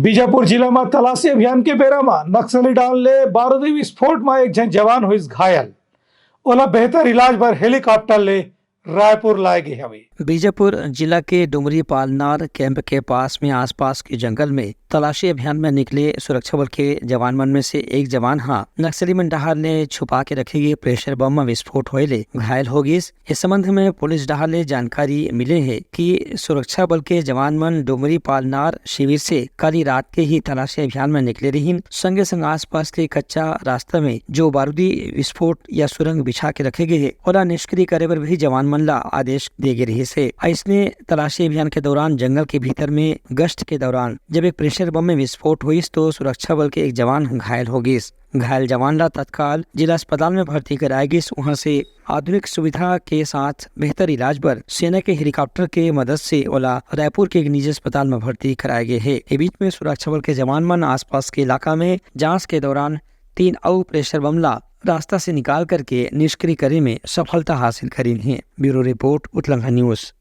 बीजापुर जिला में तलाशी अभियान के बेरा में नक्सली डालने बारूदी विस्फोट में एक जन जवान हुई घायल। ओला बेहतर इलाज पर हेलीकॉप्टर ले रायपुर लाए गए हवे। बीजापुर जिला के डुमरी पालनार कैंप के पास में आसपास के जंगल में तलाशी अभियान में निकले सुरक्षा बल के जवान मन में से एक जवान नक्सली मन डहार ने छुपा के रखे गए प्रेशर बम में विस्फोट होए घायल हो गए। इस संबंध में पुलिस डहार ले जानकारी मिले है कि सुरक्षा बल के जवान मन डुमरी पालनार शिविर से कल रात के ही तलाशी अभियान में निकले रही। संगे संग आसपास के कच्चा रास्ता में जो बारूदी विस्फोट या सुरंग बिछा के रखे गए और निष्क्रिय करे पर भी जवान मन ला आदेश दे गए रही से। इसने तलाशी अभियान के दौरान जंगल के भीतर में गश्त के दौरान जब एक प्रेशर बम में विस्फोट हुई तो सुरक्षा बल के एक जवान घायल हो गई। घायल जवान ला तत्काल जिला अस्पताल में भर्ती कराया गई। वहां से आधुनिक सुविधा के साथ बेहतर इलाज पर सेना के हेलीकॉप्टर के मदद से ओला रायपुर के एक निजी अस्पताल में भर्ती कराए गए है। इस बीच में सुरक्षा बल के जवान मन आसपास के इलाका में जांच के दौरान 3 और प्रेशर बम ला रास्ता से निकाल करके निष्क्रिय करे में सफलता हासिल करी है। ब्यूरो रिपोर्ट उत्तलंघा न्यूज।